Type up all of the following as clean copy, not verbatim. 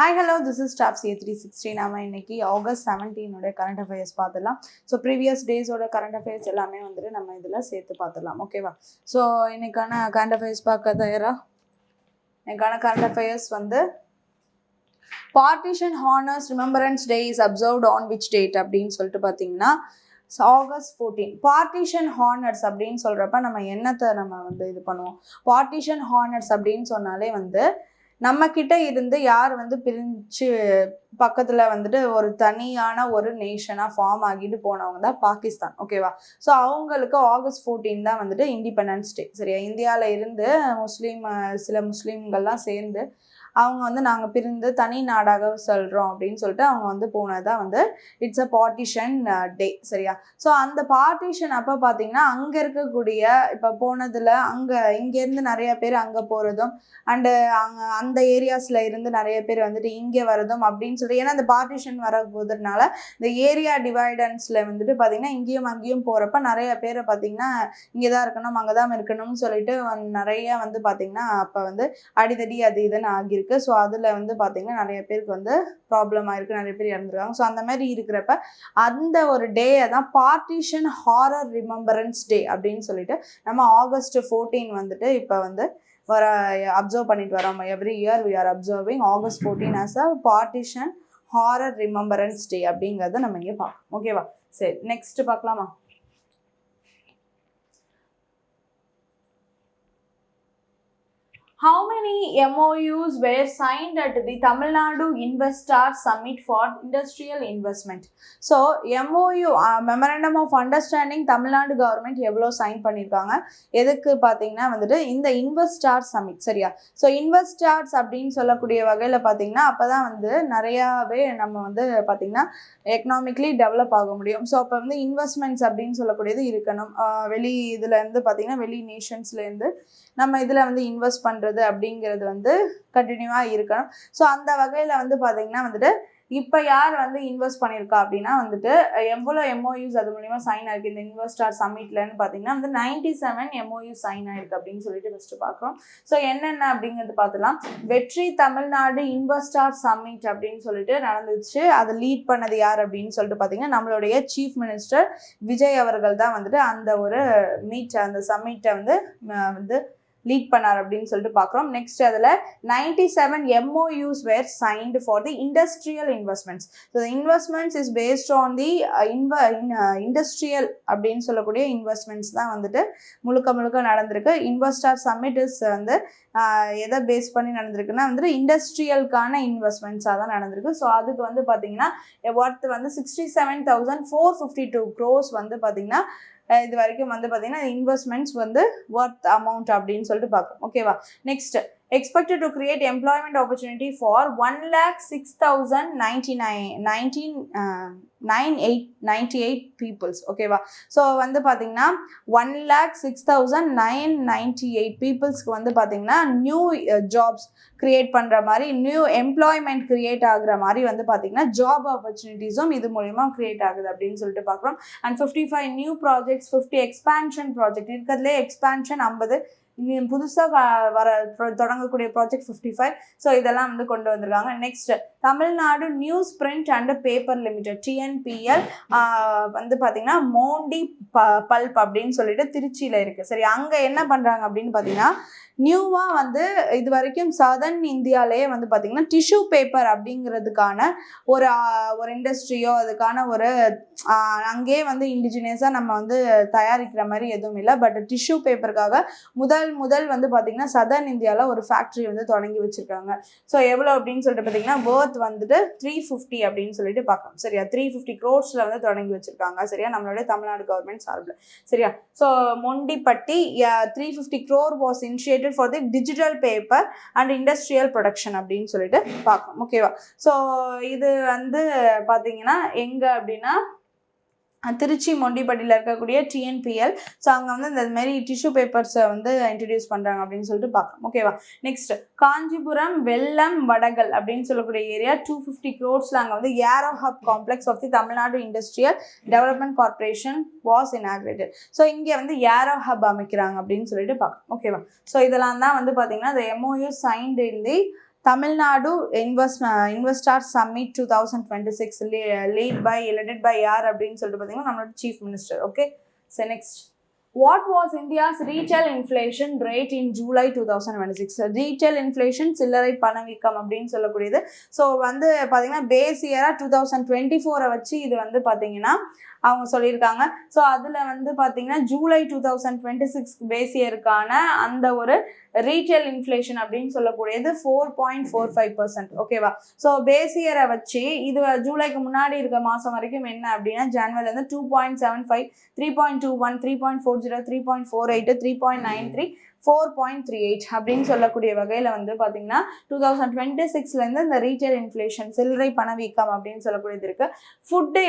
Hi, hello, this is Staff CA360. நாம இன்னைக்கு August 17 current affairs பார்த்துடலாம். ஸோ ப்ரீவியஸ் டேஸோட கரண்ட் அஃபேர்ஸ் எல்லாமே வந்துட்டு நம்ம இதில் சேர்த்து பார்த்துடலாம். ஓகேவா? ஸோ இன்னைக்கான கரண்ட் அஃபேர்ஸ் பார்க்க தயாரா? இன்னைக்கான கரண்ட் அஃபேர்ஸ் வந்து partition honours remembrance day is observed on which date அப்படின்னு சொல்லிட்டு பார்த்தீங்கன்னா ஆகஸ்ட் 14. பார்ட்டிஷன் ஹானர்ஸ் அப்படின்னு சொல்கிறப்ப நம்ம என்னத்தை நம்ம வந்து இது பண்ணுவோம். பார்ட்டிஷன் ஹானர்ஸ் அப்படின்னு சொன்னாலே வந்து நம்ம கிட்ட இருந்து யார் வந்து பிரிஞ்சு பக்கத்துல வந்துட்டு ஒரு தனியான ஒரு நேஷனா ஃபார்ம் ஆகிட்டு போனவங்க தான் பாகிஸ்தான். ஓகேவா? ஸோ அவங்களுக்கு ஆகஸ்ட் 14 தான் வந்துட்டு இண்டிபெண்டன்ஸ் டே. சரியா? இந்தியாவில இருந்து சில முஸ்லீம்கள்லாம் சேர்ந்து அவங்க வந்து நாங்கள் பிரிந்து தனி நாடாக சொல்கிறோம் அப்படின்னு சொல்லிட்டு அவங்க வந்து போனதான் வந்து இட்ஸ் அ பார்ட்டிஷன் டே. சரியா? ஸோ அந்த பார்ட்டிஷன் அப்போ பார்த்தீங்கன்னா அங்கே இருக்கக்கூடிய இப்போ போனதில் இங்கேருந்து நிறைய பேர் அங்கே போகிறதும் அண்டு அந்த ஏரியாஸில் இருந்து நிறைய பேர் வந்துட்டு இங்கே வரதும் அப்படின்னு சொல்லி, ஏன்னா அந்த பார்ட்டிஷன் வர போதுனால இந்த ஏரியா டிவைடன்ஸில் வந்துட்டு பார்த்தீங்கன்னா இங்கேயும் அங்கேயும் போகிறப்ப நிறைய பேரை பார்த்தீங்கன்னா இங்கே தான் இருக்கணும் அங்கே தான் இருக்கணும்னு சொல்லிட்டு நிறைய வந்து பார்த்தீங்கன்னா அப்போ வந்து அடிதடி அது இதுன்னு ஆகியிருக்கு. ஸோ அதில் வந்து பார்த்தீங்கன்னா நிறைய பேருக்கு வந்து ப்ராப்ளம் ஆயிருக்கு, நிறைய பேர் இறந்துருக்காங்க. ஸோ அந்த மாதிரி இருக்கிறப்ப அந்த ஒரு டேயை தான் பார்ட்டிஷன் ஹாரர் ரிமெம்பரன்ஸ் டே அப்படின்னு சொல்லிட்டு நம்ம ஆகஸ்ட் 14 வந்துட்டு இப்போ வந்து அப்சர்வ் பண்ணிட்டு வரோம். Every year we are observing August 14 as a partition horror remembrance day அப்படிங்கிறத நம்ம இங்கே பார்க்கலாம். ஓகேவா? சரி, நெக்ஸ்ட் பார்க்கலாமா? How many MOUs were signed at the Tamil Nadu Investor Summit for Industrial Investment? So, MOU, Memorandum of Understanding, Tamil Nadu government எவ்வளோ sign பண்ணியிருக்காங்க எதுக்கு பார்த்தீங்கன்னா வந்துட்டு இந்த இன்வெஸ்டார் சமிட். சரியா? ஸோ இன்வெஸ்டார்ஸ் அப்படின்னு சொல்லக்கூடிய வகையில் பார்த்தீங்கன்னா அப்போ தான் வந்து நிறையாவே நம்ம வந்து பார்த்தீங்கன்னா எக்கனாமிக்லி டெவலப் ஆக முடியும். ஸோ அப்போ வந்து இன்வெஸ்ட்மெண்ட்ஸ் அப்படின்னு சொல்லக்கூடியது இருக்கணும். வெளி இதுலேருந்து பார்த்தீங்கன்னா வெளி நேஷன்ஸ்லேருந்து நம்ம இதில் வந்து இன்வெஸ்ட் பண்ணுறது அப்படிங்கிறது வந்து கண்டினியூவாக இருக்கணும். ஸோ அந்த வகையில் வந்து பார்த்தீங்கன்னா வந்துட்டு இப்போ யார் வந்து இன்வெஸ்ட் பண்ணியிருக்கா அப்படின்னா வந்துட்டு எவ்வளோ MOUs அது மூலிமா சைன் ஆயிருக்கு இந்த இன்வெஸ்டார் சமிட்லன்னு பார்த்தீங்கன்னா வந்து 97 MOUs சைன் ஆயிருக்கு அப்படின்னு சொல்லிட்டு ஃபஸ்ட்டு பார்க்குறோம். ஸோ என்னென்ன அப்படிங்கிறது பார்த்துலாம். வெற்றி தமிழ்நாடு இன்வெஸ்டார் சமிட் அப்படின்னு சொல்லிட்டு நடந்துச்சு. அதை லீட் பண்ணது யார் அப்படின்னு சொல்லிட்டு பார்த்தீங்கன்னா நம்மளுடைய சீஃப் மினிஸ்டர் விஜய் அவர்கள் தான் வந்துட்டு அந்த ஒரு அந்த சமிட்டை வந்து லீட் பண்ணார் அப்படின்னு சொல்லிட்டு பார்க்குறோம். நெக்ஸ்ட் அதில் 97 MOUs were signed for the industrial investments. So the investments is based on the industrial அப்படின்னு சொல்லக்கூடிய இன்வெஸ்ட்மெண்ட்ஸ் தான் வந்துட்டு முழுக்க நடந்திருக்கு. இன்வெஸ்டார் சமிட் இஸ் வந்து எதை பேஸ் பண்ணி நடந்திருக்குன்னா வந்துட்டு இண்டஸ்ட்ரியலுக்கான இன்வெஸ்ட்மெண்ட்ஸாக தான் நடந்திருக்கு. ஸோ அதுக்கு வந்து பார்த்தீங்கன்னா ஒர்த் வந்து 67,452 crores வந்து பார்த்தீங்கன்னா இது வரைக்கும் வந்து பார்த்தீங்கன்னா இன்வெஸ்ட்மெண்ட்ஸ் வந்து ஒர்த் அமௌண்ட் அப்படின்னு சொல்லிட்டு பார்க்குறோம். ஓகேவா? Next expected to create employment opportunity for 1,06,998 peoples. ஓகேவா? ஸோ வந்து பார்த்தீங்கன்னா 1,06,998 பீப்புள்ஸ்க்கு வந்து பார்த்தீங்கன்னா நியூ ஜாப்ஸ் கிரியேட் பண்ணுற மாதிரி நியூ எம்ப்ளாய்மெண்ட் கிரியேட் ஆகுற மாதிரி வந்து பார்த்தீங்கன்னா ஜாப் ஆப்பர்ச்சுனிட்டிஸும் இது மூலமா கிரியேட் ஆகுது அப்படின்னு சொல்லிட்டு பார்க்குறோம். And 55 new projects, 50 expansion project இருக்கிறதுலே எக்ஸ்பான்ஷன் 50 புதுசாக தொடங்கக்கூடிய ப்ராஜெக்ட் 55. ஸோ இதெல்லாம் வந்து கொண்டு வந்திருக்காங்க. Next Tamil Nadu news print and paper limited TNPL வந்து பார்த்தீங்கன்னா மோண்டி பல்ப் அப்படின்னு சொல்லிட்டு திருச்சியில் இருக்குது. சரி, அங்கே என்ன பண்ணுறாங்க அப்படின்னு பார்த்தீங்கன்னா நியூவாக வந்து இது வரைக்கும் சதர்ன் இந்தியாவிலேயே வந்து பார்த்திங்கன்னா டிஷ்யூ பேப்பர் அப்படிங்கிறதுக்கான ஒரு இண்டஸ்ட்ரியோ அதுக்கான ஒரு அங்கேயே வந்து இண்டிஜினியஸாக நம்ம வந்து தயாரிக்கிற மாதிரி எதுவும் இல்லை. பட் டிஷ்யூ பேப்பருக்காக முதல் வந்து பார்த்திங்கன்னா சதர்ன் இந்தியாவில் ஒரு ஃபேக்ட்ரி வந்து தொடங்கி வச்சுருக்காங்க. ஸோ எவ்வளோ அப்படின்னு சொல்லிட்டு பார்த்தீங்கன்னா ஒர்த் வந்துட்டு 350 அப்படின்னு சொல்லிட்டு பார்க்கலாம். சரியா? 350 crores வந்து தொடங்கி வச்சுருக்காங்க. சரியா? நம்மளுடைய தமிழ்நாடு கவர்மெண்ட் சார்பில். சரியா? So Mondipatti 350 crore was initiated for the digital paper and industrial production அப்படின்னு சொல்லிட்டு பார்க்கணும். ஓகேவா? ஸோ இது வந்து பார்த்தீங்கன்னா எங்கே அப்படின்னா திருச்சி மொண்டிப்பட்டியில் இருக்கக்கூடிய TNPL. ஸோ அங்கே வந்து இந்த மாதிரி டிஷ்யூ பேப்பர்ஸை வந்து இன்ட்ரடியூஸ் பண்ணுறாங்க அப்படின்னு சொல்லிட்டு பார்க்கலாம். ஓகேவா? நெக்ஸ்ட் காஞ்சிபுரம் வெள்ளம் வடகல் அப்படின்னு சொல்லக்கூடிய ஏரியா 250 crores அங்கே வந்து aero hub complex of the Tamil Nadu industrial development corporation was inaugurated. So இங்கே வந்து ஏரோ ஹப் அமைக்கிறாங்க அப்படின்னு சொல்லிட்டு பார்க்கலாம். ஓகேவா? ஸோ இதெல்லாம் தான் வந்து பார்த்தீங்கன்னா the MOU signed in the Tamil Nadu investor summit 2026 led by யார் அப்படின்னு சொல்லிட்டு பார்த்தீங்கன்னா நம்மளோட chief minister. Okay, so next, what was India's retail inflation rate in July 2026? retail inflation சில்லறை பணவீக்கம் அப்படின்னு சொல்லக்கூடியது. ஸோ வந்து பார்த்தீங்கன்னா பேஸ் இயராக 2024 வச்சு இது வந்து பார்த்தீங்கன்னா அவங்க சொல்லியிருக்காங்க. ஸோ அதில் வந்து பார்த்தீங்கன்னா ஜூலை 2026 பேஸ் இயருக்கான அந்த ஒரு ரீட்டைல் இன்ஃப்ளேஷன் அப்படின்னு சொல்லக்கூடியது 4.45%. ஓகேவா? ஸோ பேஸ் இயரை வச்சு இது ஜூலைக்கு முன்னாடி இருக்க மாதம் வரைக்கும் என்ன அப்படின்னா ஜனவரிலேருந்து 2.75, 3.21, 3.40, 3.48, 3.93, 4.38 அப்படின்னு சொல்லக்கூடிய வகையில் வந்து பார்த்தீங்கன்னா 2026 இந்த ரீட்டைல் இன்ஃப்ளேஷன் சில்லறை பணவீக்கம் அப்படின்னு சொல்லக்கூடியது இருக்கு. ஃபுட்டு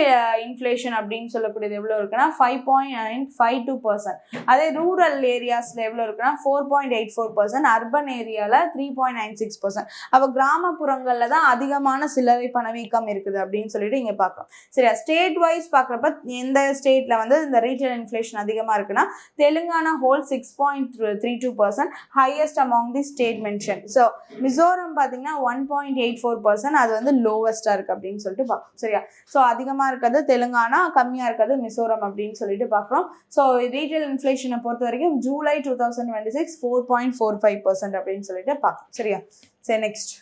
இன்ஃப்ளேஷன் அப்படின்னு சொல்லக்கூடியது எவ்வளோ இருக்குன்னா 5.52%. அதே ரூரல் ஏரியாஸில் எவ்வளோ இருக்குன்னா 4.84%, அர்பன் ஏரியாவில் 3.96%. அப்போ கிராமப்புறங்களில் தான் அதிகமான சில்லறை பணவீக்கம் இருக்குது அப்படின்னு சொல்லிட்டு இங்கே பார்க்கலாம். சரியா? ஸ்டேட் வைஸ் பார்க்குறப்ப எந்த ஸ்டேட்டில் வந்து இந்த ரீட்டைல் இன்ஃப்ளேஷன் அதிகமாக இருக்குன்னா Telangana whole 6.32%, highest among the state mentioned. So Mizoram பார்த்தீங்கன்னா 1.84%, அது வந்து லோவஸ்டாக இருக்குது அப்படின்னு சொல்லிட்டு பார்க்குறோம். சரியா? ஸோ அதிகமாக இருக்கிறது தெலுங்கானா, கம்மியாக இருக்கிறது மிசோரம் அப்படின்னு சொல்லிட்டு பார்க்குறோம். ஸோ ரீட்டைல் இன்ஃப்ளேஷனை பொறுத்த வரைக்கும் ஜூலை 2026 4.45% அப்படின்னு சொல்லிட்டு பார்க்குறோம். சரியா? சரி, next,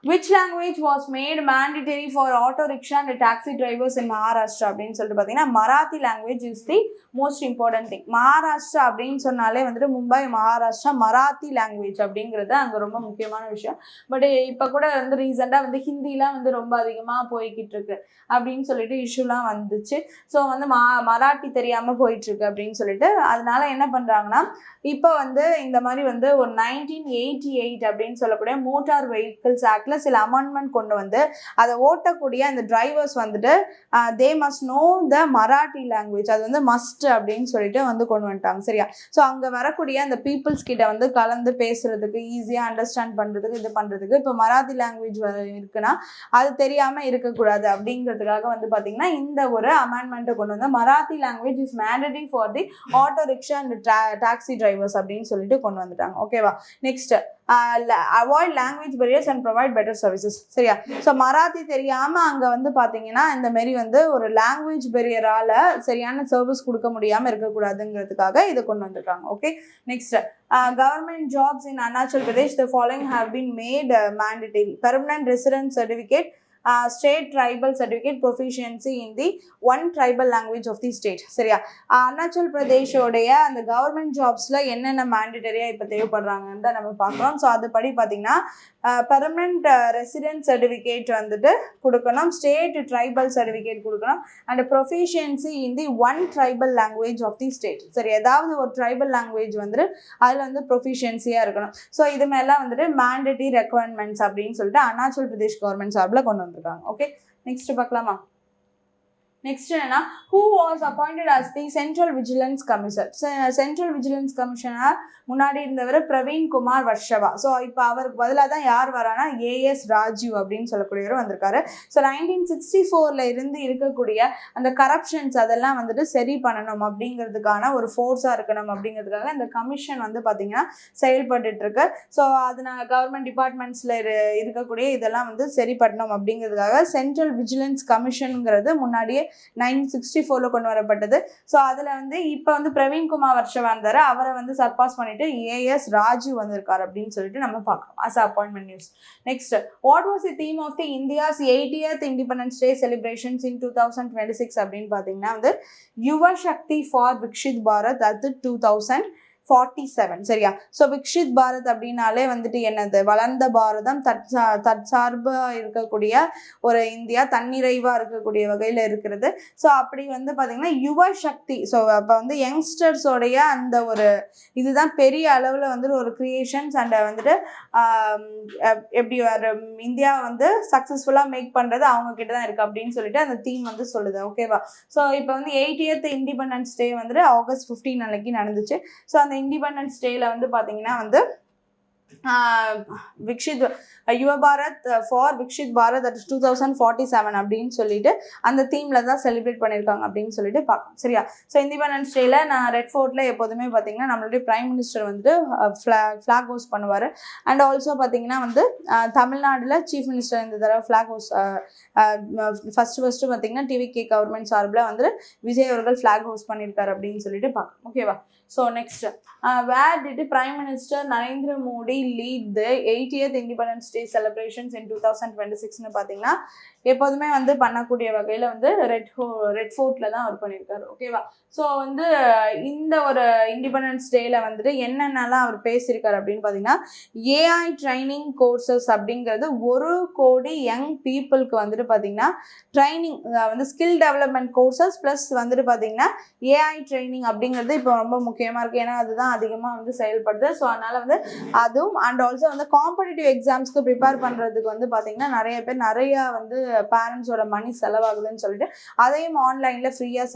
which language was made mandatory for auto rickshaw and taxi drivers in Maharashtra அப்படின்னு சொல்லிட்டு பார்த்தீங்கன்னா Marathi language is the most important thing. Maharashtra அப்படின்னு சொன்னாலே வந்துட்டு மும்பை, மகாராஷ்டிரா, மராத்தி லாங்குவேஜ் அப்படிங்கிறது அங்கே ரொம்ப முக்கியமான விஷயம். பட் இப்போ கூட வந்து ரீசெண்டாக வந்து ஹிந்திலாம் வந்து ரொம்ப அதிகமாக போய்கிட்டு இருக்கு அப்படின்னு சொல்லிட்டு இஷ்யூலாம் வந்துச்சு. ஸோ வந்து மராட்டி தெரியாமல் போயிட்டுருக்கு அப்படின்னு சொல்லிட்டு அதனால என்ன பண்ணுறாங்கன்னா இப்போ வந்து இந்த மாதிரி வந்து ஒரு 1988 அப்படின்னு சொல்லக்கூடிய மோட்டார் வெஹிக்கிள்ஸ் ஆக்ட்ல சில அமெண்ட்மெண்ட் கொண்டு வந்து அதை ஓட்டக்கூடிய அந்த டிரைவர்ஸ் வந்துட்டு they must know the Marathi language, அது வந்து மஸ்ட் அப்படின்னு சொல்லிட்டு வந்து கொண்டு வந்துட்டாங்க. சரியா? ஸோ அங்கே வரக்கூடிய அந்த பீப்புள்ஸ் கிட்ட வந்து கலந்து பேசுறதுக்கு, ஈஸியாக அண்டர்ஸ்டாண்ட் பண்ணுறதுக்கு, இது பண்ணுறதுக்கு இப்போ மராத்தி லாங்குவேஜ் இருக்குன்னா அது தெரியாமல் இருக்கக்கூடாது அப்படிங்கிறதுக்காக வந்து பார்த்தீங்கன்னா இந்த ஒரு அமெண்ட்மெண்ட்டை கொண்டு வந்து Marathi language is mandatory for the auto rickshaw and taxi drivers அப்படின்னு சொல்லிட்டு கொண்டு வந்துட்டாங்க. ஓகேவா? Next, avoid language barriers and provide better services. சரியா? ஸோ மராத்தி தெரியாமல் அங்கே வந்து பார்த்தீங்கன்னா இந்த மாரி வந்து ஒரு லாங்குவேஜ் பெரியரால் சரியான சர்வீஸ் கொடுக்க முடியாமல் இருக்கக்கூடாதுங்கிறதுக்காக இதை கொண்டு வந்துருக்காங்க. Okay, next, government jobs in Arunachal Pradesh, the following have been made mandatory: permanent residence certificate, state tribal certificate, proficiency in the one tribal language of the state. சரியா? அருணாச்சல் பிரதேஷோடைய அந்த கவர்மெண்ட் ஜாப்ஸில் என்னென்ன மேண்டட்டரியாக இப்போ தேவைப்படுறாங்கன்னு தான் நம்ம பார்க்குறோம். ஸோ அதுபடி பார்த்தீங்கன்னா பெர்மனன்ட் ரெசிடென்ட் சர்டிஃபிகேட் வந்துட்டு கொடுக்கணும், ஸ்டேட் ட்ரைபல் சர்டிஃபிகேட் கொடுக்கணும், and proficiency in the one tribal language of the state. சரி, ஏதாவது ஒரு ட்ரைபல் லாங்குவேஜ் வந்துட்டு அதில் வந்து ப்ரொஃபிஷியன்சியாக இருக்கணும். ஸோ இது மேலாம் வந்துட்டு மேண்டட்டரி ரெக்குவயர்மெண்ட்ஸ் அப்படின்னு சொல்லிட்டு அருணாச்சல் பிரதேஷ் கவர்மெண்ட் சார்பில் கொண்டு வந்திருக்காங்க. ஓகே, நெக்ஸ்ட் பார்க்கலாமா? நெக்ஸ்ட் என்னன்னா, who was appointed as the central vigilance commissioner. Central vigilance commissioner முன்னாடி இருந்தவர் பிரவீன் குமார் வர்ஷவா. ஸோ இப்போ அவருக்கு பதிலாக தான் யார் வரானா ஏஎஸ் ராஜீவ் அப்படின்னு சொல்லக்கூடியவர் வந்திருக்காரு. ஸோ 1964 இருந்து இருக்கக்கூடிய அந்த கரப்ஷன்ஸ் அதெல்லாம் வந்துட்டு சரி பண்ணணும் அப்படிங்கிறதுக்கான ஒரு ஃபோர்ஸாக இருக்கணும் அப்படிங்கிறதுக்காக இந்த கமிஷன் வந்து பார்த்தீங்கன்னா செயல்பட்டு இருக்கு. ஸோ அதனால கவர்மெண்ட் டிபார்ட்மெண்ட்ஸில் இருக்கக்கூடிய இதெல்லாம் வந்து சரி பண்ணணும் அப்படிங்கிறதுக்காக சென்ட்ரல் விஜிலன்ஸ் கமிஷனுங்கிறது முன்னாடியே 1964 கொண்டு வரப்பட்டது. ஸோ அதில் வந்து இப்போ வந்து பிரவீன் குமார் வர்ஷவா இருந்தார், அவரை வந்து சர்பாஸ் பண்ணிட்டு ஏஎஸ் ராஜீவ் வந்திருக்காரு அப்படின்னு சொல்லிட்டு நம்ம பார்க்கலாம் as appointment news. Next, what was the theme of the India's 80th Independence Day celebrations in 2026 அப்படின்னு பார்த்தீங்கன்னா வந்து யுவ சக்தி ஃபார் விக்ஷித் பாரத் அது 2047. சரியா? ஸோ விக்ஷித் பாரத் அப்படின்னாலே வந்துட்டு என்னது, வளர்ந்த பாரதம், தற்சார்பாக இருக்கக்கூடிய ஒரு இந்தியா, தன்னிறைவாக இருக்கக்கூடிய வகையில் இருக்கிறது. ஸோ அப்படி வந்து பார்த்தீங்கன்னா யுவ சக்தி, ஸோ அப்போ வந்து யங்ஸ்டர்ஸோடைய அந்த ஒரு இதுதான் பெரிய அளவில் வந்துட்டு ஒரு கிரியேஷன்ஸ் அண்ட் வந்துட்டு எப்படி இந்தியா வந்து சக்ஸஸ்ஃபுல்லாக மேக் பண்ணுறது அவங்க கிட்ட தான் இருக்குது அப்படின்னு சொல்லிட்டு அந்த தீம் வந்து சொல்லுது. ஓகேவா? ஸோ இப்போ வந்து 80th இண்டிபெண்டன்ஸ் டே வந்துட்டு August 15 அன்னைக்கு நடந்துச்சு. ஸோ அந்த இண்டிபெண்டன்ஸ் டேல வந்து பார்த்தீங்கன்னா வந்து விக்ஷித் யுவ பாரத் ஃபார் விக்ஷித் பாரத் அட் 2047 அப்படின்னு சொல்லிட்டு அந்த தீமில் தான் செலிப்ரேட் பண்ணியிருக்காங்க அப்படின்னு சொல்லிட்டு பார்க்கலாம். சரியா? ஸோ இண்டிபெண்டன்ஸ் டேயில் நான் ரெட் ஃபோர்ட்டில் எப்போதுமே பார்த்தீங்கன்னா நம்மளுடைய பிரைம் மினிஸ்டர் வந்துட்டு ஃப்ளாக் ஹோஸ்ட் பண்ணுவார். அண்ட் ஆல்சோ பார்த்தீங்கன்னா வந்து தமிழ்நாட்டில் சீஃப் மினிஸ்டர் இந்த தடவை ஃப்ளாக் ஹோஸ்ட் ஃபஸ்ட்டு பார்த்தீங்கன்னா டிவிகே கவர்மெண்ட் சார்பில் வந்து விஜய் அவர்கள் ஃப்ளாக் ஹோஸ்ட் பண்ணியிருக்காரு அப்படின்னு சொல்லிட்டு பார்க்கலாம். ஓகேவா? So next where did Prime Minister Narendra Modi lead the 80th Independence Day celebrations in 2026னு பார்த்தீங்கன்னா எப்போதுமே வந்து பண்ணக்கூடிய வகையில் வந்து ரெட் ஃபோர்ட்டில் தான் அவர் பண்ணியிருக்காரு. ஓகேவா? ஸோ வந்து இந்த ஒரு இண்டிபெண்டன்ஸ் டேயில் வந்துட்டு என்னென்னலாம் அவர் பேசியிருக்காரு அப்படின்னு பார்த்தீங்கன்னா ஏஐ ட்ரைனிங் கோர்சஸ் அப்படிங்கிறது 1 கோடி யங் பீப்புளுக்கு வந்துட்டு பார்த்தீங்கன்னா ட்ரைனிங் வந்து ஸ்கில் டெவலப்மெண்ட் கோர்சஸ் ப்ளஸ் வந்துட்டு பார்த்தீங்கன்னா ஏஐ ட்ரைனிங் அப்படிங்கிறது இப்போ ரொம்ப முக்கியமாக இருக்குது. ஏன்னா அதுதான் அதிகமாக வந்து செயல்படுது. ஸோ அதனால் வந்து அதுவும் அண்ட் ஆல்சோ வந்து காம்படிட்டிவ் எக்ஸாம்ஸ்க்கு ப்ரிப்பேர் பண்ணுறதுக்கு வந்து பார்த்தீங்கன்னா நிறைய பேர் நிறையா வந்து பேரண்ட்ஸோட மணி செலவாகுதுன்னு சொல்லிட்டு அதையும் ஆன்லைனில் ஃப்ரீயாக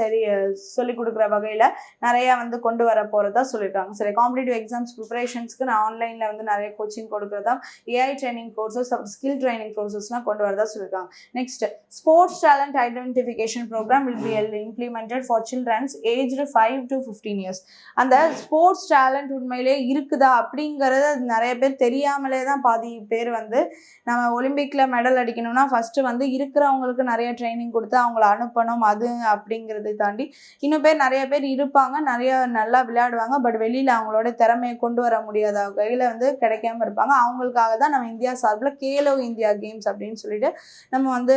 சொல்லிக் கொடுக்குற வகையில் நிறையா வந்து கொண்டு வர போகிறதா சொல்லியிருக்காங்க. சரி, காம்படிட்டிவ் எக்ஸாம்ஸ் ப்ரிப்பரேஷன்ஸ்க்கு நான் ஆன்லைனில் வந்து நிறைய கோச்சிங் கொடுக்குறதா ஏஐ ட்ரைனிங் கோர்சஸ் அப்புறம் ஸ்கில் ட்ரைனிங் கோர்சஸ்லாம் கொண்டு வரதா சொல்லியிருக்காங்க. Next sports talent identification program will be implemented for childrens aged 5 to 15 years. அந்த ஸ்போர்ட்ஸ் டேலண்ட் உண்மையிலே இருக்குதா அப்படிங்கிறத நிறைய பேர் தெரியாமலே தான் பாதி பேர் வந்து நம்ம ஒலிம்பிக்கில் மெடல் அடிக்கணும்னா ஃபஸ்ட்டு வந்து இருக்கிறவங்களுக்கு நிறைய ட்ரைனிங் கொடுத்து அவங்கள அனுப்பணும். அது அப்படிங்கிறதை தாண்டி இன்னும் நிறைய பேர் இருப்பாங்க, நிறைய நல்லா விளையாடுவாங்க, பட் வெளியில் அவங்களோட திறமையை கொண்டு வர முடியாத வகையில் வந்து கிடைக்காம இருப்பாங்க. அவங்களுக்காக தான் நம்ம இந்தியா சார்பில் கேலோ இந்தியா கேம்ஸ் அப்படின்னு சொல்லிட்டு நம்ம வந்து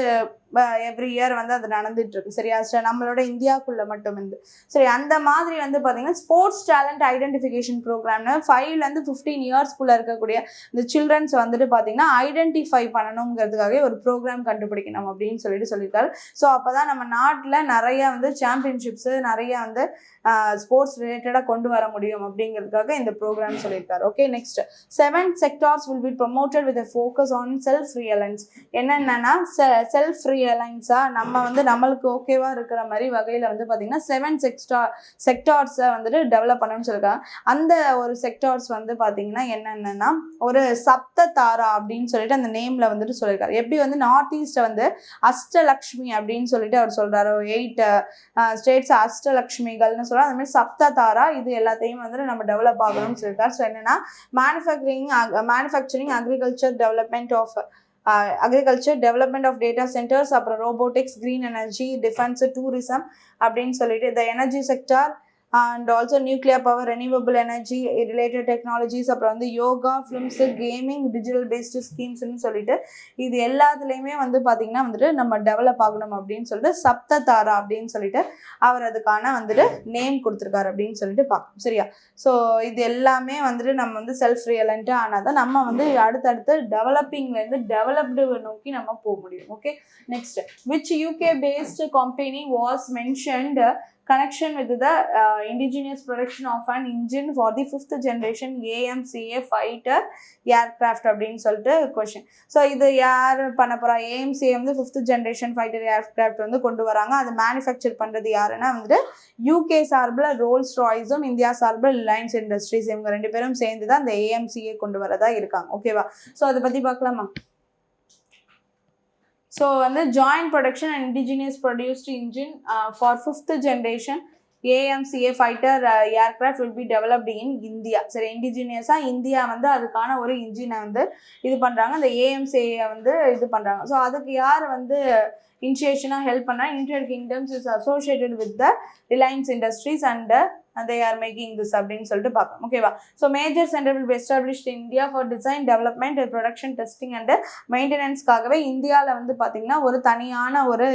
எவ்ரி இயர் வந்து அது நடந்துட்டு இருக்கு. சரியா? நம்மளோட இந்தியாவுக்குள்ள மட்டும் இருந்து சரி அந்த மாதிரி வந்து பார்த்தீங்கன்னா ஸ்போர்ட்ஸ் டேலண்ட் ஐடென்டிஃபிகேஷன் ப்ரோக்ராம்னு 5 to 15 இயர்ஸ்க்குள்ளே இருக்கக்கூடிய இந்த சில்ட்ரன்ஸ் வந்துட்டு பார்த்தீங்கன்னா ஐடென்டிஃபை பண்ணணுங்கிறதுக்காக ஒரு ப்ரோக்ராம் கண்டுபிடிக்கணும் அப்படின்னு சொல்லியிருக்காரு. ஸோ அப்போ தான் நம்ம நாட்டில் நிறைய வந்து சாம்பியன்ஷிப்ஸு நிறைய வந்து ஸ்போர்ட்ஸ் ரிலேட்டடாக கொண்டு வர முடியும் அப்படிங்கிறதுக்காக இந்த ப்ரோக்ராம் சொல்லியிருக்காரு. Okay, next 7 sectors will be promoted with a focus on self reliance. என்னென்னா செல்ஃப் ரியலைன்ஸாக நம்ம வந்து நம்மளுக்கு ஓகேவா இருக்கிற மாதிரி வகையில் வந்து பார்த்தீங்கன்னா 7 செக்டார்ஸை வந்துட்டு டெவலப் பண்ணணும்னு சொல்லியிருக்காங்க. அந்த ஒரு செக்டார்ஸ் வந்து பார்த்தீங்கன்னா என்னென்னா ஒரு சப்த தாரா அப்படின்னு சொல்லிட்டு அந்த நேமில் வந்துட்டு சொல்லியிருக்காரு. எப்படி வந்து நார்த் ஈஸ்ட்டை வந்து அஷ்டலக்ஷ்மி அப்படின்னு சொல்லிட்டு அவர் சொல்கிறாரு. 8 ஸ்டேட்ஸ் அஷ்டலக்ஷ்மிகள்னு சொல்கிறார். அந்த மாதிரி சப்த தாரா இது எல்லாத்தையும் வந்துட்டு நம்ம டெவலப் ஆகணும்னு சொல்லியிருக்காரு. ஸோ என்னென்னா manufacturing agriculture development of data centers அப்புறம் robotics green energy defence tourism அப்படின்னு சொல்லிட்டு இந்த energy sector and also nuclear power renewable energy related technologies அப்புறம் வந்து yoga films gaming digital based ஸ்கீம்ஸ்ன்னு சொல்லிட்டு இது எல்லாத்துலேயுமே வந்து பார்த்திங்கன்னா வந்துட்டு நம்ம டெவலப் ஆகணும் அப்படின்னு சொல்லிட்டு சப்த தாரா அப்படின்னு சொல்லிட்டு அவர் அதுக்கான வந்துட்டு நேம் கொடுத்துருக்காரு அப்படின்னு சொல்லிட்டு பார்க்கணும். சரியா? ஸோ இது எல்லாமே வந்துட்டு நம்ம வந்து செல்ஃப் ரியலண்ட்டாக ஆனால் தான் நம்ம வந்து அடுத்தடுத்து டெவலப்பிங்லேருந்து டெவலப்டு நோக்கி நம்ம போக முடியும். Okay, next which UK based company was mentioned connection with the indigenous production of an engine for the 5th generation AMCA fighter aircraft அப்படின்னு சொல்லிட்டு கொஷின். ஸோ இது யார் பண்ண போகிறா? AMCA வந்து 5th generation fighter aircraft வந்து கொண்டு வராங்க. அதை மேனுஃபேக்சர் பண்ணுறது யாருன்னா வந்துட்டு யூகே சார்பில் ரோல்ஸ் ராய்ஸும் இந்தியா சார்பில் ரிலையன்ஸ் இண்டஸ்ட்ரீஸ் இவங்க 2 பேரும் சேர்ந்து தான் இந்த AMCA கொண்டு வரதா இருக்காங்க. ஓகேவா? ஸோ அதை பற்றி பார்க்கலாமா? ஸோ வந்து joint production and indigenous produced engine for 5th generation AMCA fighter aircraft will be developed in India. சரி, இண்டிஜினியஸாக இந்தியா வந்து அதுக்கான ஒரு இன்ஜினை வந்து இது பண்ணுறாங்க. அந்த AMCA வந்து இது பண்ணுறாங்க. ஸோ அதுக்கு யார் வந்து இனிஷியேஷனாக ஹெல்ப் பண்ணால் United Kingdoms is associated with the Reliance Industries and they are making this அப்படின்னு சொல்லிட்டு பார்க்கணும். ஓகேவா? So major centre will be established in India for design development production testing and மெயின்டெனன்ஸ்க்காகவே இந்தியாவில் வந்து பார்த்திங்கன்னா ஒரு தனியான ஒரு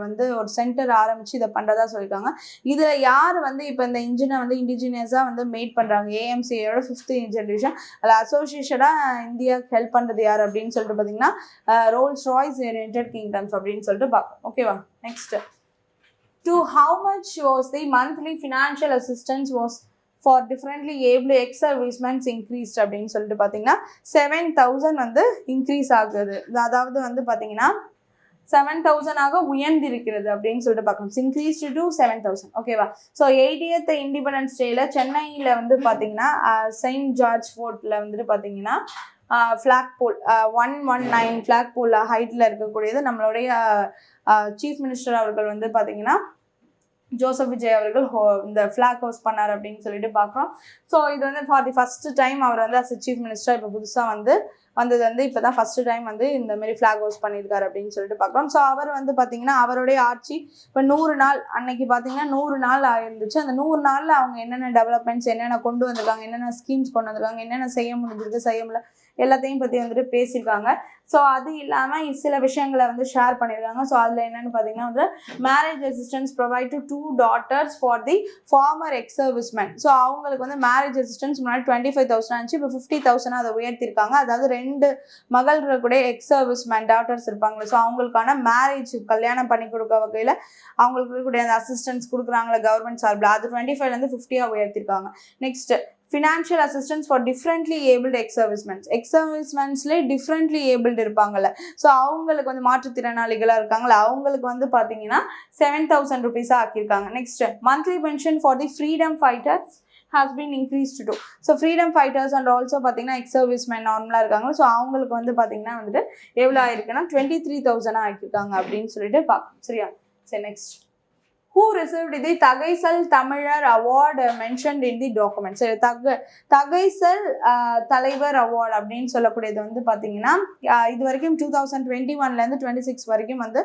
வந்து ஒரு சென்டர் ஆரம்பித்து இதை பண்ணுறதா சொல்லியிருக்காங்க. இதில் யார் வந்து இப்போ இந்த இன்ஜினை வந்து இண்டிஜினியஸாக வந்து மேட் பண்ணுறாங்க AMCAயோட 5th generation அதில் அசோசியேஷனாக இந்தியாவுக்கு ஹெல்ப் பண்ணுறது யார் அப்படின்னு சொல்லிட்டு பார்த்தீங்கன்னா ரோல்ஸ் ராய்ஸ் யுனைடெட் கிங்டம்ஸ் அப்படின்னு சொல்லிட்டு பார்க்கணும். ஓகேவா? Next to how much was the monthly financial assistance was for differently able ex-servicemen increased அப்படின்னு சொல்லிட்டு பார்த்தீங்கன்னா 7,000 வந்து இன்க்ரீஸ் ஆகுது. அதாவது வந்து பார்த்தீங்கன்னா 7,000 உயர்ந்திருக்கிறது அப்படின்னு சொல்லிட்டு பார்க்கணும். Increase to 7,000. ஓகேவா? ஸோ 80th இண்டிபெண்டன்ஸ் டேல சென்னையில் வந்து பார்த்தீங்கன்னா செயின்ட் ஜார்ஜ் ஃபோர்ட்டில் வந்துட்டு பார்த்தீங்கன்னா ஃப்ளாக் போல் 119 ஃப்ளாக் போல் ஹைட்டில் இருக்கக்கூடியது நம்மளுடைய சீஃப் மினிஸ்டர் அவர்கள் வந்து பார்த்தீங்கன்னா ஜோசப் விஜய் அவர்கள் இந்த ஃப்ளாக் ஹோஸ்ட் பண்ணார் அப்படின்னு சொல்லிட்டு பார்க்குறோம். ஸோ இது வந்து ஃபார் தி ஃபர்ஸ்ட் டைம் அவர் வந்து அஸ் சீஃப் மினிஸ்டர் இப்போ புதுசாக வந்தது வந்து இப்போ தான் ஃபர்ஸ்ட் டைம் வந்து இந்த மாதிரி ஃப்ளாக் ஹோஸ்ட் பண்ணியிருக்காரு அப்படின்னு சொல்லிட்டு பார்க்குறோம். ஸோ அவர் வந்து பார்த்தீங்கன்னா அவருடைய ஆட்சி இப்போ 100 நாள் அன்னைக்கு பார்த்தீங்கன்னா 100 நாள் ஆயிருந்துச்சு. அந்த 100 நாளில் அவங்க என்னென்ன டெவலப்மெண்ட்ஸ் என்னென்ன கொண்டு வந்திருக்காங்க, என்னென்ன ஸ்கீம்ஸ் கொண்டு வந்திருக்காங்க, என்னென்ன செய்ய முடிஞ்சிருக்கு செய்ய முடியல எல்லாத்தையும் பற்றி வந்துட்டு பேசியிருக்காங்க. ஸோ அது இல்லாமல் சில விஷயங்களை வந்து ஷேர் பண்ணியிருக்காங்க. ஸோ அதில் என்னென்னு பார்த்தீங்கன்னா வந்து marriage assistance provide to 2 daughters for the former ex serviceman. So அவங்களுக்கு வந்து மேரேஜ் அசிஸ்டன்ஸ் முன்னாடி 25,000 ஆச்சு, இப்போ 50,000 அதை உயர்த்திருக்காங்க. அதாவது 2 மகள்கள் கூட எக்ஸ் சர்வீஸ்மேன் டாட்டர்ஸ் இருப்பாங்க. ஸோ அவங்களுக்கான மேரேஜ் கல்யாணம் பண்ணி கொடுக்க வகையில் அவங்களுக்கு கூட அந்த அசிஸ்டன்ஸ் கொடுக்குறாங்களே கவர்மெண்ட் சார்பில், அது 25லேருந்து 50 உயர்த்திருக்காங்க. Next financial assistance for differently abled ex சர்வீஸ்மென்ஸ்லேயே டிஃப்ரெண்ட்லி ஏபிள்டு இருப்பாங்கல்ல, ஸோ அவங்களுக்கு வந்து மாற்றுத்திறனாளிகளாக இருக்காங்களா அவங்களுக்கு வந்து பார்த்தீங்கன்னா 7,000 rupees ஆக்கியிருக்காங்க. Next monthly pension for the freedom fighters has been increased to. So freedom fighters and also பார்த்தீங்கன்னா எக்ஸ் சர்வீஸ்மேன் நார்மலாக இருக்காங்க. ஸோ அவங்களுக்கு வந்து பார்த்தீங்கன்னா வந்துட்டு எவ்வளோ ஆயிருக்குன்னா 23,000 ஆக்கியிருக்காங்க அப்படின்னு சொல்லிட்டு பார்க்கணும். சரியா? சரி, நெக்ஸ்ட் who received the தகைசல் தமிழர் award mentioned in the document. சரி, தகைசல் தலைவர் அவார்டு அப்படின்னு சொல்லக்கூடியது வந்து பார்த்தீங்கன்னா இது வரைக்கும் 2021லேருந்து 26 வரைக்கும் வந்து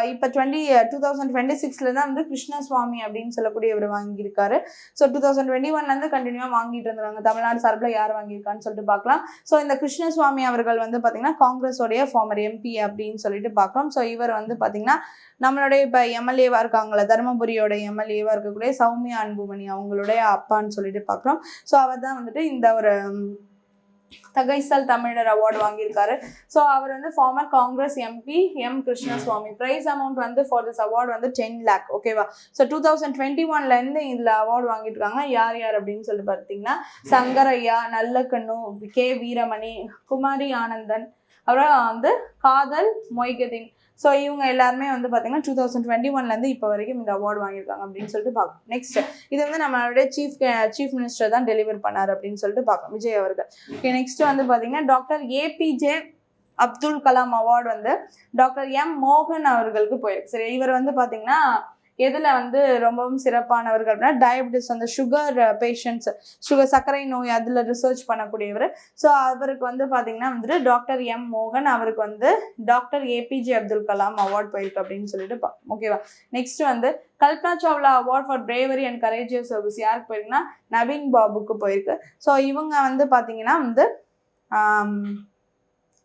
இப்போ 2026 தான் வந்து கிருஷ்ணசுவாமி அப்படின்னு சொல்லக்கூடிய இவர் வாங்கியிருக்காரு. ஸோ 2021லேருந்து கண்டினியூவாக வாங்கிட்டு இருந்தாங்க. தமிழ்நாடு சார்பில் யார் வாங்கியிருக்கான்னு சொல்லிட்டு பார்க்கலாம். ஸோ இந்த கிருஷ்ணசுவாமி அவர்கள் வந்து பார்த்தீங்கன்னா காங்கிரஸோடைய ஃபார்மர் எம்பி அப்படின்னு சொல்லிட்டு பார்க்குறோம். ஸோ இவர் வந்து பார்த்தீங்கன்னா நம்மளுடைய இப்போ எம்எல்ஏவாக இருக்காங்களே தருமபுரியோட எம்எல்ஏவாக இருக்கக்கூடிய சௌமியா அன்புமணி அவங்களுடைய அப்பான்னு சொல்லிட்டு பார்க்குறோம். ஸோ அவர் தான் வந்துட்டு இந்த ஒரு தகைசல் தமிழர் அவார்டு வாங்கியிருக்காரு. ஸோ அவர் வந்து former Congress MP M Krishnaswamy. Prize amount வந்து ஃபார் திஸ் அவார்டு வந்து 10 lakh. ஓகேவா? ஸோ 2021லேருந்து இதில் அவார்டு வாங்கிட்டு இருக்காங்க. யார் யார் அப்படின்னு சொல்லிட்டு பார்த்தீங்கன்னா சங்கரையா, நல்லக்கண்ணு, கே வீரமணி, குமாரி ஆனந்தன், அப்புறம் வந்து காதல் மொய்கதீன். ஸோ இவங்க எல்லாருமே வந்து பார்த்தீங்கன்னா 2021லேருந்து இப்போ வரைக்கும் இந்த அவார்டு வாங்கியிருக்காங்க அப்படின்னு சொல்லிட்டு பார்க்கணும். நெக்ஸ்ட் இது வந்து நம்மளுடைய சீஃப் மினிஸ்டர் தான் டெலிவர் பண்ணார் அப்படின்னு சொல்லிட்டு பார்க்கணும், விஜய் அவர்கள். ஓகே, நெக்ஸ்ட் வந்து பார்த்தீங்கன்னா doctor APJ Abdul Kalam award வந்து டாக்டர் எம் மோகன் அவர்களுக்கு போயிருக்கு. சரி, இவர் வந்து பார்த்தீங்கன்னா எதில் வந்து ரொம்பவும் சிறப்பானவர்கள் அப்படின்னா டயபிட்டிஸ், அந்த சுகர் பேஷண்ட்ஸ், சர்க்கரை நோய் அதில் ரிசர்ச் பண்ணக்கூடியவர். ஸோ அவருக்கு வந்து பார்த்தீங்கன்னா வந்துட்டு டாக்டர் எம் மோகன், அவருக்கு வந்து doctor APJ Abdul Kalam award போயிருக்கு அப்படின்னு சொல்லிட்டு ஓகேவா? நெக்ஸ்ட் வந்து Kalpana Chawla award for bravery and courageous service யாருக்கு போயிருக்குன்னா நவீன் பாபுக்கு போயிருக்கு. ஸோ இவங்க வந்து பார்த்தீங்கன்னா வந்து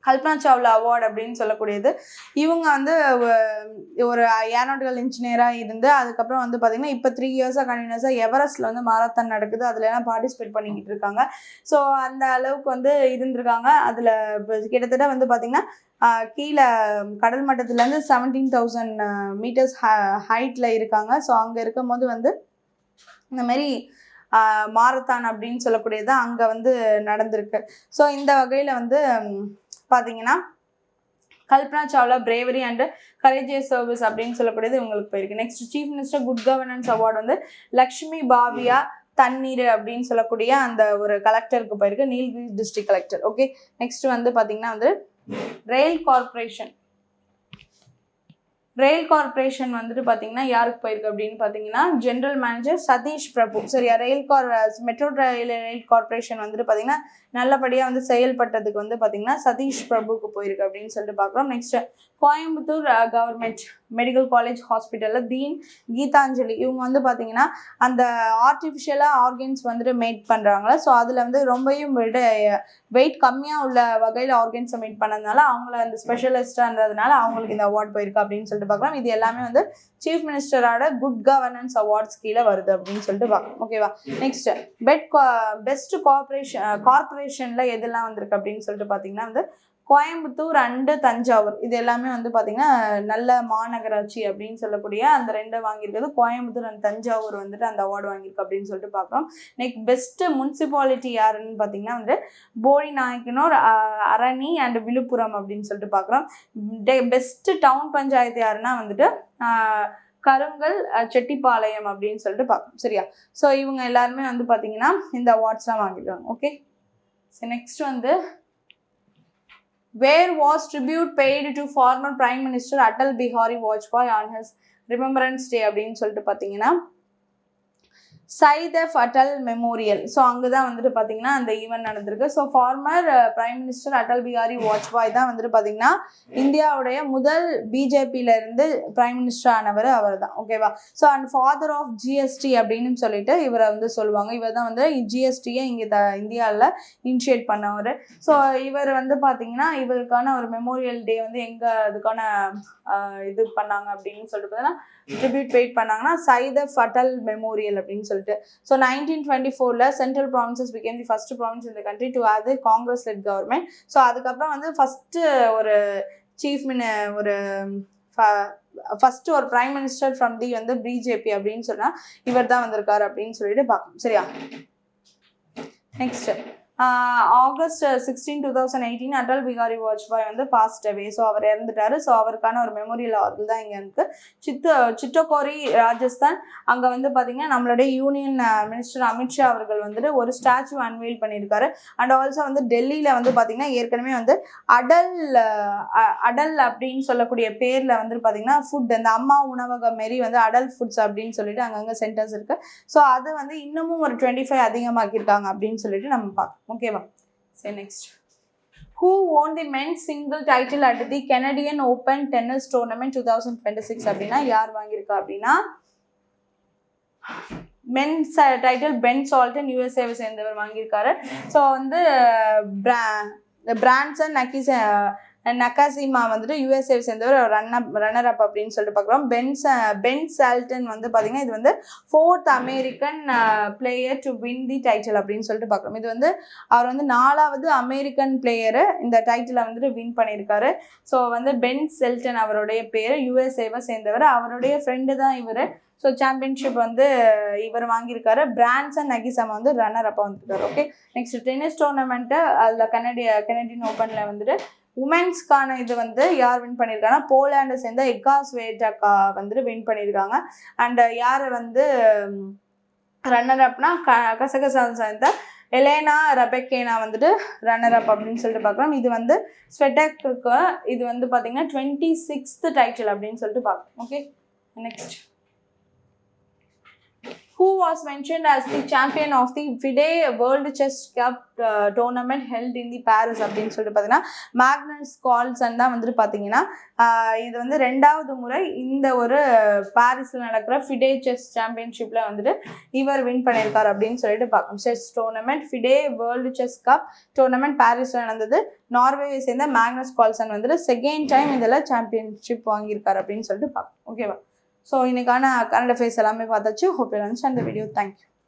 கல்பனா சாவ்லா அவார்டு அப்படின்னு சொல்லக்கூடியது இவங்க வந்து ஒரு ஏரோநாட்டிக்கல் இன்ஜினியராக இருந்து அதுக்கப்புறம் வந்து பார்த்திங்கன்னா இப்போ 3 இயர்ஸாக கண்டினியூஸாக எவரெஸ்ட்டில் வந்து மாரத்தான் நடக்குது, அதில் எல்லாம் பார்ட்டிசிபேட் பண்ணிக்கிட்டு இருக்காங்க. ஸோ அந்த அளவுக்கு வந்து இருந்திருக்காங்க. அதில் கிட்டத்தட்ட வந்து பார்த்திங்கன்னா கீழே கடல் மட்டத்துலேருந்து 17,000 meters ஹைட்டில் இருக்காங்க. ஸோ அங்கே இருக்கும் போது வந்து இந்த மாதிரி மாரத்தான் அப்படின்னு சொல்லக்கூடியது அங்கே வந்து நடந்திருக்கு. ஸோ இந்த வகையில் வந்து பார்த்தீங்கன்னா Kalpana Chawla bravery and courageous service அப்படின்னு சொல்லக்கூடியது இவங்களுக்கு போயிருக்கு. Next chief minister good governance award வந்து லக்ஷ்மி பாவியா தண்ணீர் அப்படின்னு சொல்லக்கூடிய அந்த ஒரு கலெக்டருக்கு போயிருக்கு, Nilgiri district collector. Okay, next வந்து பார்த்தீங்கன்னா வந்து ரயில் கார்பரேஷன் வந்துட்டு பார்த்தீங்கன்னா யாருக்கு போயிருக்கு அப்படின்னு பார்த்தீங்கன்னா ஜென்ரல் மேனேஜர் சதீஷ் பிரபு. சரியா? மெட்ரோ ரயில் கார்பரேஷன் வந்துட்டு பார்த்தீங்கன்னா நல்லபடியாக வந்து செயல்பட்டதுக்கு வந்து பார்த்தீங்கன்னா சதீஷ் பிரபுக்கு போயிருக்கு அப்படின்னு சொல்லிட்டு பார்க்குறோம். Next Coimbatore government medical college ஹாஸ்பிட்டலில் தீன் கீதாஞ்சலி இவங்க வந்து பார்த்தீங்கன்னா அந்த ஆர்டிஃபிஷியலாக ஆர்கன்ஸ் வந்துட்டு மேட் பண்ணுறாங்களே, ஸோ அதில் வந்து ரொம்பவும் வெயிட் கம்மியாக உள்ள வகையில் ஆர்கன்ஸை மேட் பண்ணதுனால அவங்கள அந்த ஸ்பெஷலிஸ்டாக இருந்ததுனால அவங்களுக்கு இந்த அவார்ட் போயிருக்கு அப்படின்னு சொல்லிட்டு பார்க்கலாம். இது எல்லாமே வந்து சீஃப் மினிஸ்டரோட குட் கவர்னன்ஸ் அவார்ட்ஸ் கீழே வருது அப்படின்னு சொல்லிட்டு பார்க்கலாம். ஓகேவா? நெக்ஸ்ட் பெஸ்ட் கார்பரேஷனில் எதெல்லாம் வந்திருக்கு அப்படின்னு சொல்லிட்டு பார்த்தீங்கன்னா வந்து கோயம்புத்தூர் அண்டு தஞ்சாவூர் இது எல்லாமே வந்து பார்த்தீங்கன்னா நல்ல மாநகராட்சி அப்படின்னு சொல்லக்கூடிய அந்த 2 வாங்கியிருக்கிறது. கோயம்புத்தூர் அண்ட் தஞ்சாவூர் வந்துட்டு அந்த அவார்டு வாங்கியிருக்கு அப்படின்னு சொல்லிட்டு பார்க்குறோம். நெக்ஸ்ட் பெஸ்ட் முனிசிபாலிட்டி யாருன்னு பார்த்தீங்கன்னா வந்து போடி நாயக்கனூர், அரணி அண்ட் விழுப்புரம் அப்படின்னு சொல்லிட்டு பார்க்குறோம். பெஸ்ட் டவுன் பஞ்சாயத்து யாருன்னா வந்துட்டு கருங்கல், செட்டிப்பாளையம் அப்படின்னு சொல்லிட்டு பார்க்கணும். சரியா? ஸோ இவங்க எல்லாருமே வந்து பார்த்தீங்கன்னா இந்த அவார்ட்ஸ்லாம் வாங்கியிருக்காங்க. ஓகே, ஸோ நெக்ஸ்ட் வந்து where was tribute paid to former Prime Minister Atal Bihari Vajpayee on his Remembrance Day அப்படின்னு சொல்லிட்டு பார்த்தீங்கன்னா சைதப் அட்டல் மெமோரியல். ஸோ அங்கே தான் வந்துட்டு பார்த்தீங்கன்னா அந்த ஈவெண்ட் நடந்திருக்கு. So former prime minister Atal Bihari Vajpayee தான் வந்துட்டு பார்த்தீங்கன்னா இந்தியாவுடைய முதல் பிஜேபியிலேருந்து பிரைம் மினிஸ்டர் ஆனவர் அவர் தான். ஓகேவா? So and father of GST அப்படின்னு சொல்லிட்டு இவரை வந்து சொல்லுவாங்க. இவர் தான் வந்து ஜிஎஸ்டியை இங்கே இந்தியாவில் இனிஷியேட் பண்ணவர். ஸோ இவர் வந்து பார்த்தீங்கன்னா இவருக்கான ஒரு மெமோரியல் டே வந்து எங்கே அதுக்கான இது பண்ணாங்க அப்படின்னு சொல்லிட்டு பார்த்தீங்கன்னா ட்ரிபியூட் பெய்ட் பண்ணாங்கன்னா சைதப் அட்டல் மெமோரியல் அப்படின்னு சொல்லிட்டு. So 1924 central provinces became the first province in the country to have the Congress let government. So அதுக்கப்புறம் வந்து ஃபஸ்ட்டு ஒரு ஃபர்ஸ்ட் ஒரு பிரைம் மினிஸ்டர் ஃப்ரம் தி வந்து பிஜேபி அப்படின்னு சொன்னால் இவர் தான் வந்திருக்காரு அப்படின்னு சொல்லிட்டு பார்க்கணும். சரியா? நெக்ஸ்ட் ஆகஸ்ட் 16, 2018 அட்டல் பிஹாரி வாஜ்பாய் வந்து பாஸ்ட் அவே. ஸோ அவர் இறந்துட்டாரு. ஸோ அவருக்கான ஒரு மெமோரியல் அவர்கள் தான் இங்கே இருக்குது. சிட்டோகோரி ராஜஸ்தான். அங்கே வந்து பார்த்தீங்கன்னா நம்மளுடைய யூனியன் மினிஸ்டர் அமித்ஷா அவர்கள் வந்துட்டு ஒரு ஸ்டாச்சு அன்வெயில் பண்ணியிருக்காரு. அண்ட் ஆல்சோ வந்து டெல்லியில் வந்து பார்த்தீங்கன்னா ஏற்கனவே வந்து அடல் அப்படின்னு சொல்லக்கூடிய பேரில் வந்துட்டு பார்த்தீங்கன்னா ஃபுட் அந்த அம்மா உணவகம் மாரி வந்து அடல் ஃபுட்ஸ் அப்படின்னு சொல்லிட்டு அங்கங்கே சென்டர்ஸ் இருக்குது. ஸோ அது வந்து இன்னமும் ஒரு 25 அதிகமாக்கியிருக்காங்க அப்படின்னு சொல்லிட்டு நம்ம பார்க்கலாம். ஓகேவா? சரி, next who won the men's single title at the Canadian Open Tennis Tournament 2026 அப்படின்னா யார் வாங்கியிருக்கா அப்படின்னா மென்ஸ் டைட்டில் பென் சால்டன் யூஎஸ்ஏவை சேர்ந்தவர் வாங்கியிருக்காரு. ஸோ வந்து பிரான்சன் நக்காசிமா வந்துட்டு யூஎஸ்ஏவை சேர்ந்தவர் ரன்னர் அப் அப்படின்னு சொல்லிட்டு பார்க்குறோம். பென் சால்டன் வந்து பார்த்தீங்கன்னா இது வந்து 4th American player to win the title அப்படின்னு சொல்லிட்டு பார்க்குறோம். இது வந்து அவர் வந்து 4வது அமெரிக்கன் பிளேயரு இந்த டைட்டிலை வந்துட்டு வின் பண்ணியிருக்காரு. ஸோ வந்து பென் சால்டன் அவருடைய பேர், யூஎஸ்ஏவை சேர்ந்தவர், அவருடைய ஃப்ரெண்டு தான் இவர். ஸோ சாம்பியன்ஷிப் வந்து இவர் வாங்கியிருக்காரு. பிரான்சன் நகிசமா வந்து ரன்னர் அப்பா வந்துருக்காரு. ஓகே, நெக்ஸ்ட் டென்னிஸ் டோர்னமெண்ட்டு அதில் கனடியன் ஓப்பனில் வந்துட்டு உமன்ஸ்க்கான இது வந்து யார் வின் பண்ணியிருக்காங்கன்னா போலாண்டை சேர்ந்த எக்கா ஸ்வேட்டக்கா வந்துட்டு வின் பண்ணியிருக்காங்க. அண்ட் யார் வந்து ரன்னர் அப்னா கசகசான் சேர்ந்த எலேனா ரெபெக்கேனா வந்துட்டு ரன்னர் அப் அப்படின்னு சொல்லிட்டு பார்க்குறோம். இது வந்து ஸ்வெட்டக்கு இது வந்து பார்த்தீங்கன்னா 26th டைட்டில் அப்படின்னு சொல்லிட்டு பார்க்குறோம். Okay, next who was mentioned as the champion of the FIDE World Chess Cup tournament held in the Paris அப்படின்னு சொல்லிட்டு பார்த்தீங்கன்னா மேக்னஸ் கார்ல்சன் தான் வந்துட்டு பார்த்தீங்கன்னா இது வந்து 2வது முறை இந்த ஒரு பாரிஸில் நடக்கிற ஃபிடே செஸ் சாம்பியன்ஷிப்பில் வந்துட்டு இவர் வின் பண்ணியிருக்காரு அப்படின்னு சொல்லிட்டு பார்க்கணும். Chess tournament FIDE world chess cup tournament பாரிஸில் நடந்தது. நார்வேயை சேர்ந்த மேக்னஸ் கார்ல்சன் வந்துட்டு 2nd டைம் இதில் சாம்பியன்ஷிப் வாங்கியிருக்காரு அப்படின்னு சொல்லிட்டு பார்க்கணும். ஓகேவா? ஸோ இன்னைக்கான கரண்ட் அஃபேர்ஸ் எல்லாமே பார்த்தாச்சு. Hope you understand the video. Thank you.